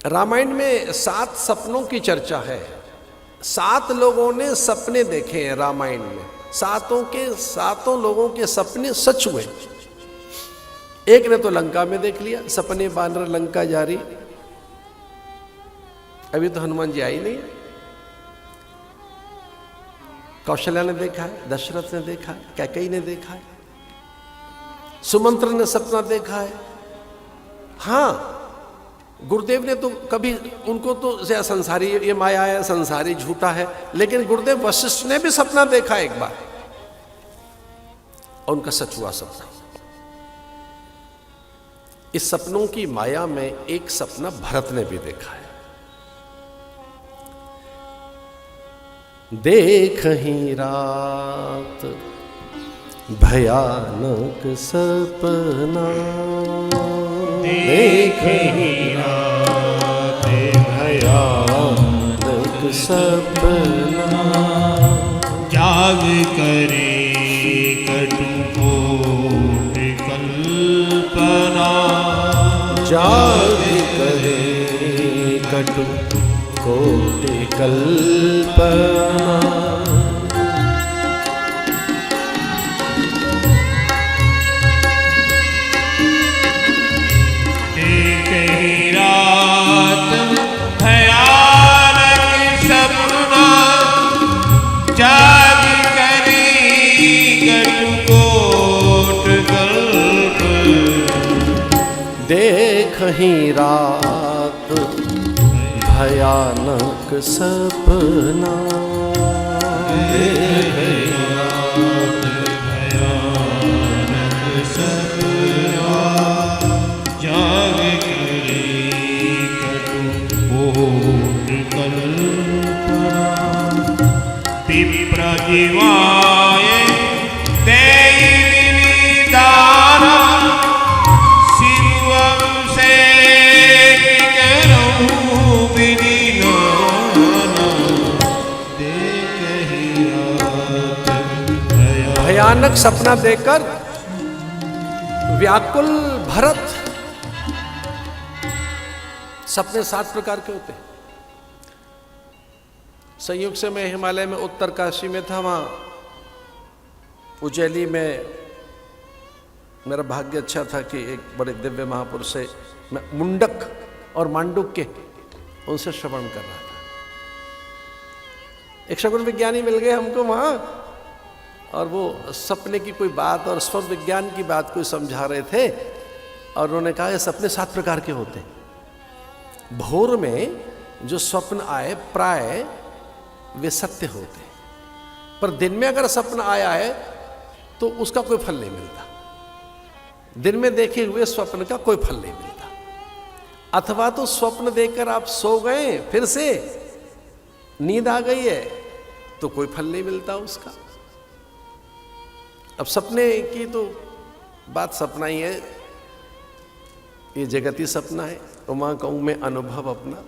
रामायण में 7 सपनों की चर्चा है। 7 लोगों ने सपने देखे हैं रामायण में। सातों लोगों के सपने सच हुए। एक ने तो लंका में देख लिया, सपने बानर लंका जारी। अभी तो हनुमान जी आई नहीं। कौशल्या ने देखा है, दशरथ ने देखा है, कैकेयी ने देखा है, सुमंत्र ने सपना देखा है। हाँ, गुरुदेव ने तो कभी, उनको तो संसारी ये माया है, संसारी झूठा है, लेकिन गुरुदेव वशिष्ठ ने भी सपना देखा एक बार और उनका सच हुआ सपना। इस सपनों की माया में एक सपना भरत ने भी देखा है। देखहि रात भयानक सपना, देखहि रात भयानक सपना, जाग करे कटुकोट कल्पना, जाग करे कटुकोट कल्पना। देखहि रात भयानक सपना, देखहि रात भयानक सपना, जाग करे कटुकोट कल्पना, विप्र जीवाय भयानक सपना देखकर व्याकुल भरत। सपने 7 प्रकार के होते हैं। संयोग से मैं हिमालय में उत्तर काशी में था, वहां उज्जैली में मेरा भाग्य अच्छा था कि एक बड़े दिव्य महापुरुष से मैं मुंडक और मांडुक्य उनसे श्रवण कर रहा था। एक शगुन विज्ञानी मिल गए हमको वहां, और वो सपने की कोई बात और स्वर विज्ञान की बात कोई समझा रहे थे। और उन्होंने कहा ये सपने 7 प्रकार के होते हैं। भोर में जो स्वप्न आए प्राय वे सत्य होते हैं, पर दिन में अगर सपना आया है तो उसका कोई फल नहीं मिलता। दिन में देखे हुए स्वप्न का कोई फल नहीं मिलता। अथवा तो स्वप्न देखकर आप सो गए, फिर से नींद आ गई है, तो कोई फल नहीं मिलता उसका। अब सपने की तो बात सपना ही है, ये जगत ही सपना है। उमा कहूं मैं अनुभव अपना,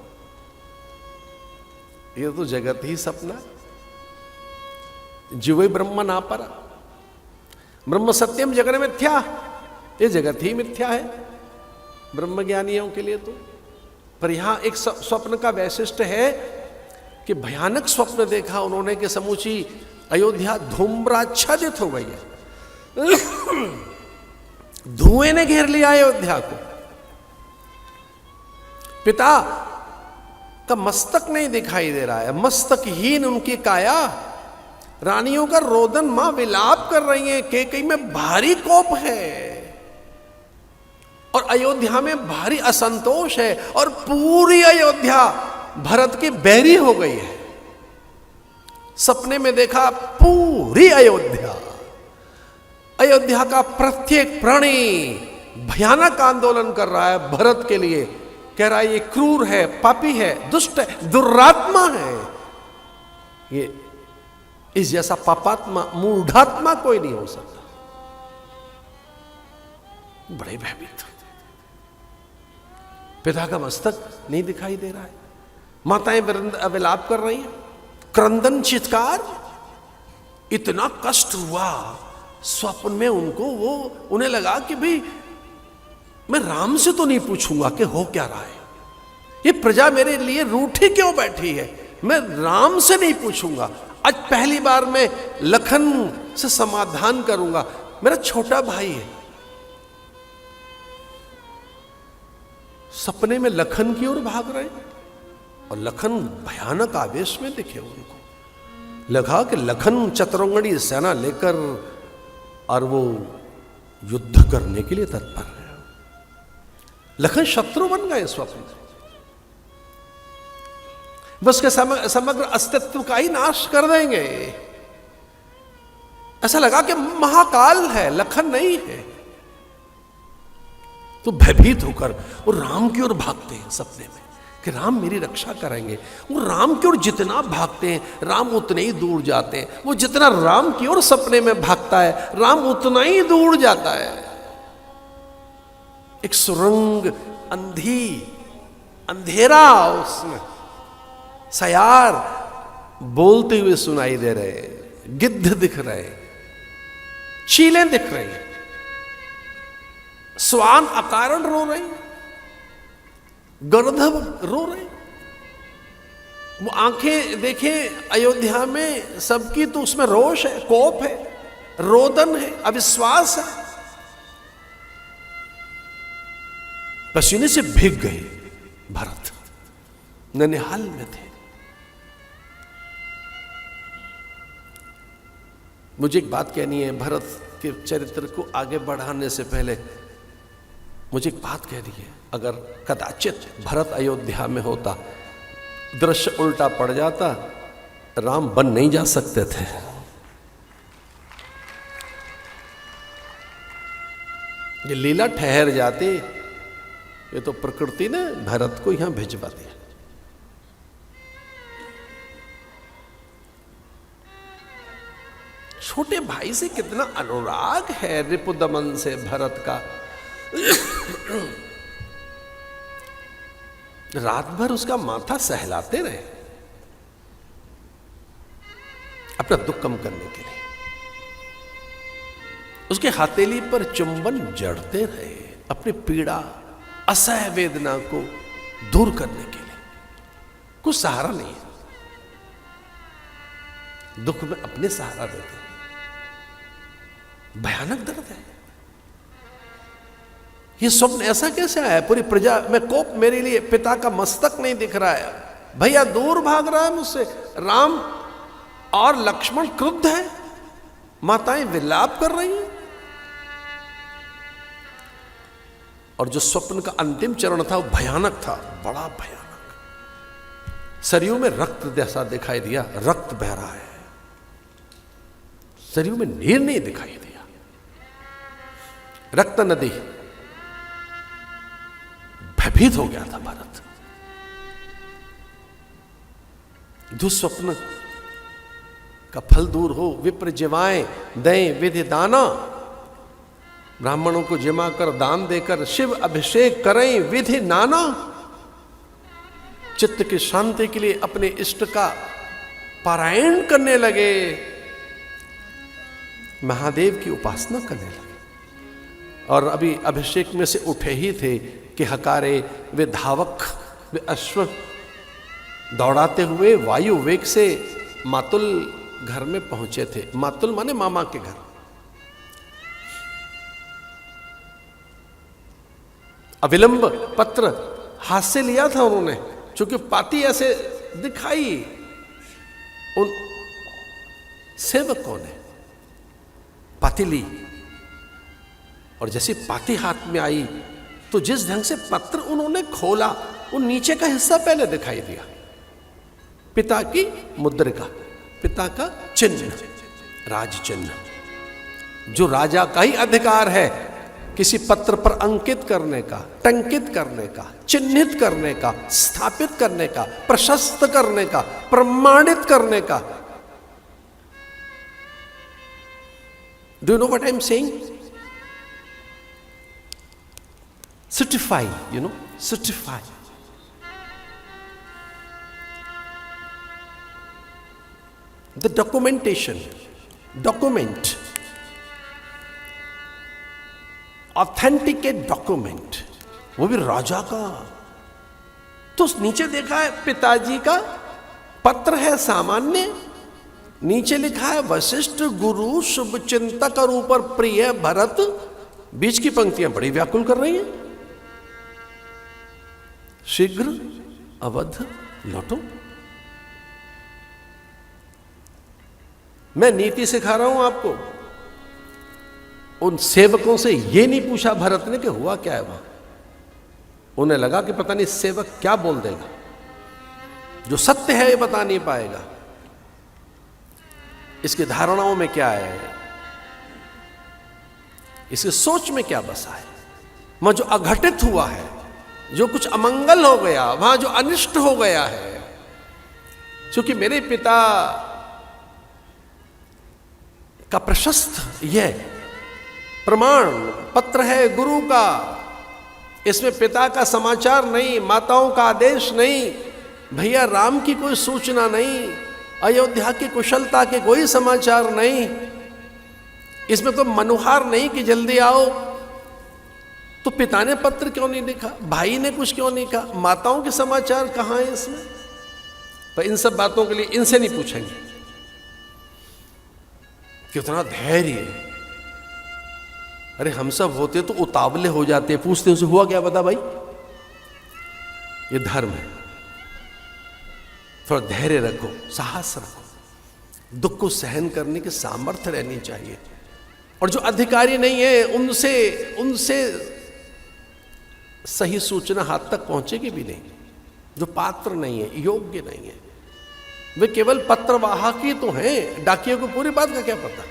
ये तो जगत ही सपना। जीवे ब्रह्म ना परा, ब्रह्म सत्यम जगन मिथ्या, ये जगत ही मिथ्या है ब्रह्म ज्ञानियों के लिए तो। पर यहां एक स्वप्न का वैशिष्ट्य है कि भयानक स्वप्न देखा उन्होंने कि समूची अयोध्या धूम्राच्छादित हो गई है। धुएं ने घेर लिया अयोध्या को। पिता का मस्तक नहीं दिखाई दे रहा है, मस्तकहीन उनकी काया। रानियों का रोदन, मां विलाप कर रही हैं, कैकेयी में भारी कोप है और अयोध्या में भारी असंतोष है, और पूरी अयोध्या भरत की बैरी हो गई है। सपने में देखा पूरी अयोध्या का प्रत्येक प्राणी भयानक आंदोलन कर रहा है भरत के लिए। कह रहा है ये क्रूर है, पापी है, दुष्ट है, दुरात्मा है। ये इस जैसा पापात्मा, मूढ़ात्मा कोई नहीं हो सकता। बड़े भयभीत। पिता का मस्तक नहीं दिखाई दे रहा है, माताएं विलाप कर रही हैं, क्रंदन चित्कार। इतना कष्ट हुआ स्वप्न में उनको, वो उन्हें लगा कि भाई मैं राम से तो नहीं पूछूंगा कि हो क्या रहा है, ये प्रजा मेरे लिए रूठी क्यों बैठी है? मैं राम से नहीं पूछूंगा। आज पहली बार मैं लखन से समाधान करूंगा। मेरा छोटा भाई है। सपने में लखन की ओर भाग रहे और लखन भयानक आवेश में दिखे। उनको लगा कि लखन चतुरंगड़ी सेना लेकर और वो युद्ध करने के लिए तत्पर है। लखन शत्रु बन गए स्वप्न में। बस के समग्र अस्तित्व का ही नाश कर देंगे। ऐसा लगा कि महाकाल है, लखन नहीं है। तो भयभीत होकर वो राम की ओर भागते हैं सपने में कि राम मेरी रक्षा करेंगे। वो राम की ओर जितना भागते हैं राम उतने ही दूर जाते हैं। वो जितना राम की ओर सपने में भागता है राम उतना ही दूर जाता है। एक सुरंग अंधेरा उसमें सयार बोलते हुए सुनाई दे रहे, गिद्ध दिख रहे, चीलें दिख रही, स्वान अकारण रो रही, गणधर रो रहे। वो आंखें देखें अयोध्या में सबकी तो उसमें रोष है, कोप है, रोदन है, अविश्वास है। पसीने से भीग गए भरत, ननिहाल में थे। मुझे एक बात कहनी है भरत के चरित्र को आगे बढ़ाने से पहले। मुझे एक बात कहनी है, अगर कदाचित भरत अयोध्या में होता, दृश्य उल्टा पड़ जाता, राम बन नहीं जा सकते थे। ये लीला ठहर जाती, ये तो प्रकृति ने भरत को यहां भिजवा दिया। छोटे भाई से कितना अनुराग है रिपुदमन से भरत का। रात भर उसका माथा सहलाते रहे अपना दुख कम करने के लिए। उसके हथेली पर चुंबन जड़ते रहे अपनी पीड़ा असह्य वेदना को दूर करने के लिए। कुछ सहारा नहीं है, दुख में अपने सहारा देते। भयानक दर्द है। ये स्वप्न ऐसा कैसे आया? पूरी प्रजा में कोप, मेरे लिए पिता का मस्तक नहीं दिख रहा है, भैया दूर भाग रहा है मुझसे, राम और लक्ष्मण क्रुद्ध है, माताएं विलाप कर रही हैं। और जो स्वप्न का अंतिम चरण था वो भयानक था, बड़ा भयानक। सरयू में रक्त जैसा दिखाई दिया, रक्त बह रहा है। सरयू में नीर नहीं दिखाई दिया, रक्त नदी। भयभीत हो गया था भरत। दुस्वप्न का फल दूर हो, विप्र जिवाएं दें विधि दाना। ब्राह्मणों को जिमा कर दान देकर शिव अभिषेक करें विधि नाना। चित्त की शांति के लिए अपने इष्ट का पारायण करने लगे, महादेव की उपासना करने लगे। और अभी अभिषेक में से उठे ही थे कि हकारे वे धावक, वे अश्व दौड़ाते हुए वायु वेग से मातुल घर में पहुंचे थे। मातुल माने मामा के घर। अविलंब पत्र हाथ से लिया था उन्होंने, क्योंकि पाती ऐसे दिखाई उन सेवकों ने। पाती ली और जैसी पाती हाथ में आई तो जिस ढंग से पत्र उन्होंने खोला, वो नीचे का हिस्सा पहले दिखाई दिया। पिता की मुद्रिका, पिता का चिन्ह, राज चिन्ह, जो राजा का ही अधिकार है किसी पत्र पर अंकित करने का, टंकित करने का, चिन्हित करने का, स्थापित करने का, प्रशस्त करने का, प्रमाणित करने का। Do you know what I am saying? Certify, you know, certify. The documentation, document, authenticate document, वो भी राजा का तो नीचे देखा है पिताजी का पत्र है सामान्य, नीचे लिखा है वशिष्ठ गुरु शुभ चिंतक और ऊपर प्रिय भरत। बीच की पंक्तियां बड़ी व्याकुल कर रही हैं। शीघ्र अवध लौटो। मैं नीति सिखा रहा हूं आपको। उन सेवकों से यह नहीं पूछा भरत ने कि हुआ क्या है वहां। उन्हें लगा कि पता नहीं सेवक क्या बोल देगा, जो सत्य है ये बता नहीं पाएगा, इसकी धारणाओं में क्या है, इसकी सोच में क्या बसा है। वहां जो अघटित हुआ है, जो कुछ अमंगल हो गया, वहां जो अनिष्ट हो गया है, क्योंकि मेरे पिता का प्रशस्त यह प्रमाण पत्र है गुरु का, इसमें पिता का समाचार नहीं, माताओं का आदेश नहीं, भैया राम की कोई सूचना नहीं, अयोध्या की कुशलता के कोई समाचार नहीं, इसमें तो मनुहार नहीं कि जल्दी आओ। तो पिता ने पत्र क्यों नहीं लिखा, भाई ने कुछ क्यों नहीं कहा, माताओं के समाचार कहां है इसमें। पर इन सब बातों के लिए इनसे नहीं पूछेंगे। कितना धैर्य। अरे हम सब होते तो उतावले हो जाते, पूछते उसे हुआ क्या बता भाई। ये धर्म है। थोड़ा धैर्य रखो, साहस रखो, दुख को सहन करने की सामर्थ्य रहनी चाहिए। और जो अधिकारी नहीं है उनसे सही सूचना हाथ तक पहुंचेगी भी नहीं। जो पात्र नहीं है, योग्य नहीं है, वे केवल पत्रवाहक ही तो हैं। डाकियों को पूरी बात का क्या पता।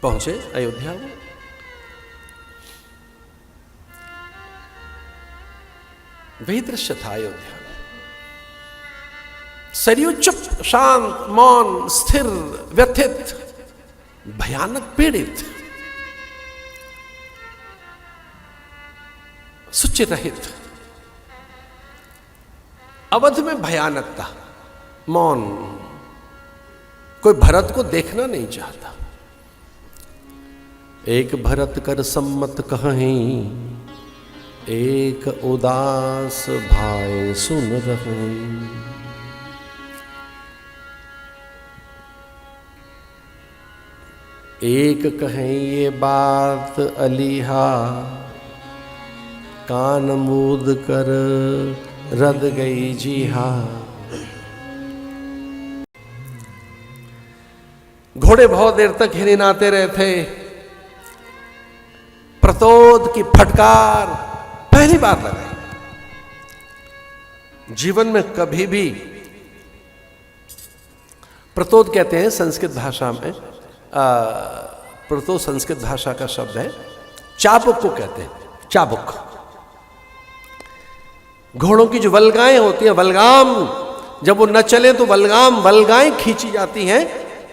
पहुंचे अयोध्या में, वही दृश्य था अयोध्या में। सरयू चुप, शांत, मौन, स्थिर, व्यथित, भयानक पीड़ित, सुचि रहित। अवध में भयानकता, मौन, कोई भरत को देखना नहीं चाहता। एक भरत कर सम्मत कहीं, एक उदास भाई सुन रहे। एक कहें ये बात अलीहा, कान मूद कर रद गई जी हाँ। घोड़े बहुत देर तक हिरिनाते रहे थे। प्रतोद की फटकार पहली बार लगाई। जीवन में कभी भी, प्रतोद कहते हैं संस्कृत भाषा में, प्रतोद संस्कृत भाषा का शब्द है, चाबुक को कहते हैं, चाबुक। घोड़ों की जो वल्गाएं होती हैं, वल्गाम, जब वो न चले तो वल्गाएं खींची जाती हैं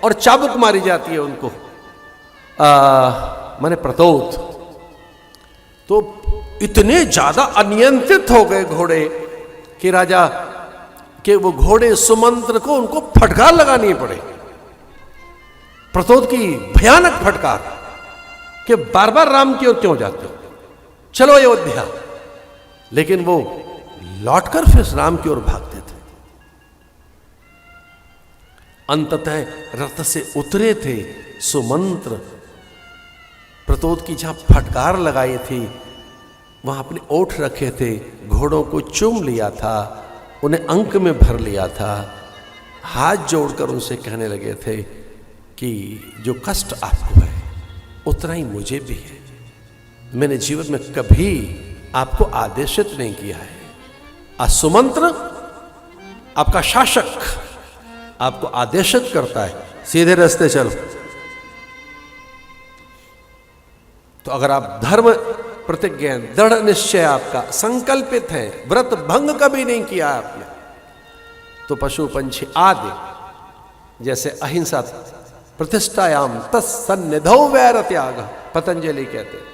और चाबुक मारी जाती है उनको, माने प्रतोद। तो इतने ज्यादा अनियंत्रित हो गए घोड़े कि राजा के वो घोड़े सुमंत्र को उनको फटकार लगानी पड़े। प्रतोद की भयानक फटकार कि बार बार राम की ओर क्यों जाते हो, चलो अयोध्या। लेकिन वो लौटकर फिर राम की ओर भागते थे। अंततः रथ से उतरे थे सुमंत्र। प्रतोद की जहां फटकार लगाई थी वहां अपने ओठ रखे थे, घोड़ों को चूम लिया था, उन्हें अंक में भर लिया था, हाथ जोड़कर उनसे कहने लगे थे कि जो कष्ट आपको है उतना ही मुझे भी है। मैंने जीवन में कभी आपको आदेशित नहीं किया है। सुमंत्र आपका शासक आपको आदेशित करता है, सीधे रास्ते चलो। तो अगर आप धर्म प्रतिज्ञा, दृढ़ निश्चय आपका संकल्पित है, व्रत भंग कभी नहीं किया आपने, तो पशु पंछी आदि जैसे अहिंसा प्रतिष्ठायाम तत्सन्निधौ वैर त्याग, पतंजलि कहते हैं।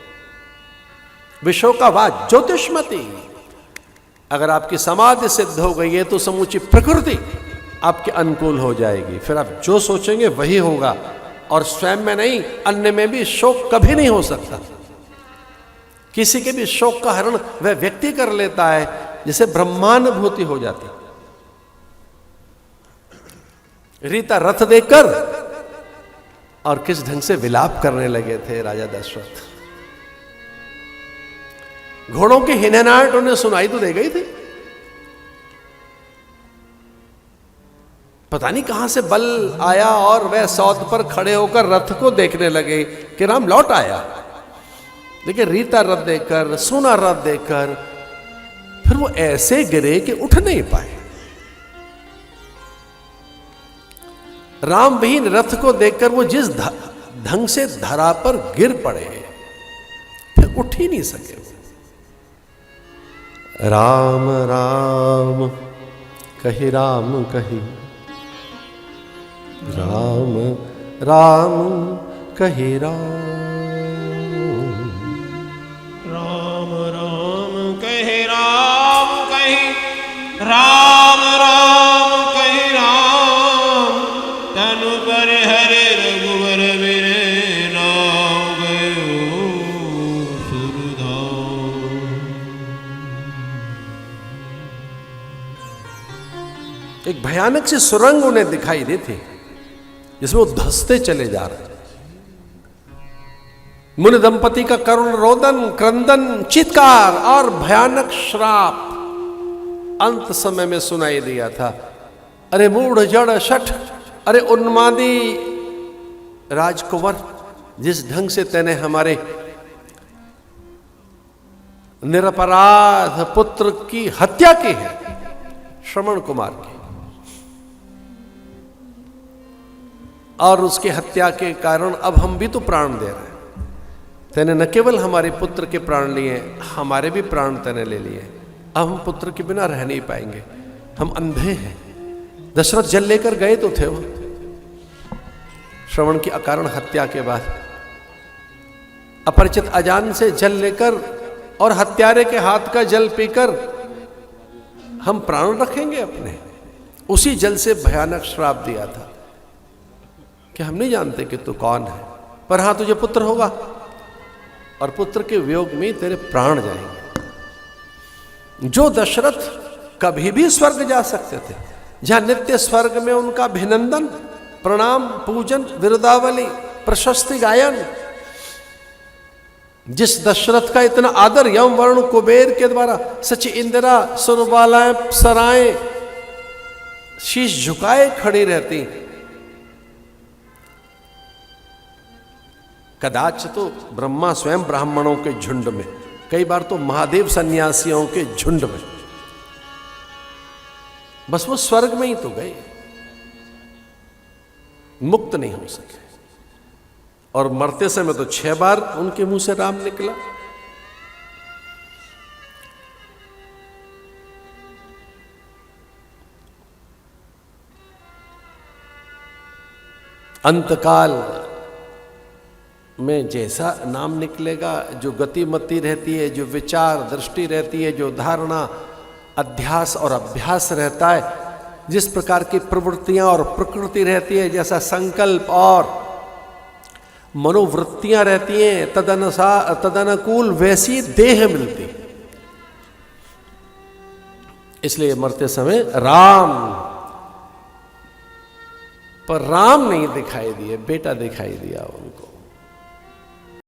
विशोकावाद ज्योतिष्मति, अगर आपकी समाधि सिद्ध हो गई है तो समूची प्रकृति आपके अनुकूल हो जाएगी। फिर आप जो सोचेंगे वही होगा, और स्वयं में नहीं अन्य में भी शोक कभी नहीं हो सकता। किसी के भी शोक का हरण वह व्यक्ति कर लेता है, जिसे ब्रह्मानुभूति हो जाती। रीता रथ देखकर और किस ढंग से विलाप करने लगे थे राजा दशरथ। घोड़ों की हिनहनाहट उन्हें सुनाई तो दे गई थी। पता नहीं कहां से बल आया और वह सौत पर खड़े होकर रथ को देखने लगे कि राम लौट आया। लेकिन रीता रथ देखकर, सोना रथ देखकर फिर वो ऐसे गिरे कि उठ नहीं पाए। राम विहीन रथ को देखकर वो जिस ढंग से धरा पर गिर पड़े, फिर उठ ही नहीं सके। राम राम कही राम कही, राम राम कही राम, राम राम कहे राम कही, राम राम कहे राम, तनु पर हरे रघुवर मेरे नाम गयो सुरधाम। एक भयानक सी सुरंग उन्हें दिखाई दी थी, जिसमें वो धंसते चले जा रहे। मुनि दंपति का करुण रोदन, क्रंदन, चित्कार और भयानक श्राप अंत समय में सुनाई दिया था। अरे मूढ़ जड़ शठ, अरे उन्मादी राजकुंवर, जिस ढंग से तैने हमारे निरपराध पुत्र की हत्या की है, श्रवण कुमार की, और उसकी हत्या के कारण अब हम भी तो प्राण दे रहे हैं। तैने न केवल हमारे पुत्र के प्राण लिए, हमारे भी प्राण तैने ले लिए। अब हम पुत्र के बिना रह नहीं पाएंगे, हम अंधे हैं। दशरथ जल लेकर गए तो थे वो, श्रवण की अकारण हत्या के बाद अपरिचित अजान से जल लेकर और हत्यारे के हाथ का जल पीकर हम प्राण रखेंगे अपने। उसी जल से भयानक श्राप दिया था कि हम नहीं जानते कि तू कौन है, पर हां तुझे पुत्र होगा और पुत्र के वियोग में तेरे प्राण जाएंगे। जो दशरथ कभी भी स्वर्ग जा सकते थे, जहां नित्य स्वर्ग में उनका अभिनंदन, प्रणाम, पूजन, विरुदावली, प्रशस्ति गायन, जिस दशरथ का इतना आदर यम वर्ण कुबेर के द्वारा सच इंदिरा सुरबालाएं सराएं शीश झुकाए खड़ी रहती, कदाच तो ब्रह्मा स्वयं ब्राह्मणों के झुंड में, कई बार तो महादेव सन्यासियों के झुंड में, बस वो स्वर्ग में ही तो गए, मुक्त नहीं हो सके। और मरते समय तो 6 बार उनके मुंह से राम निकला। अंतकाल में जैसा नाम निकलेगा, जो गतिमति रहती है, जो विचार दृष्टि रहती है, जो धारणा, अध्यास और अभ्यास रहता है, जिस प्रकार की प्रवृत्तियां और प्रकृति रहती है, जैसा संकल्प और मनोवृत्तियां रहती हैं, तदनुकूल वैसी देह मिलती। इसलिए मरते समय राम, पर राम नहीं दिखाई दिए, बेटा दिखाई दिया उनको।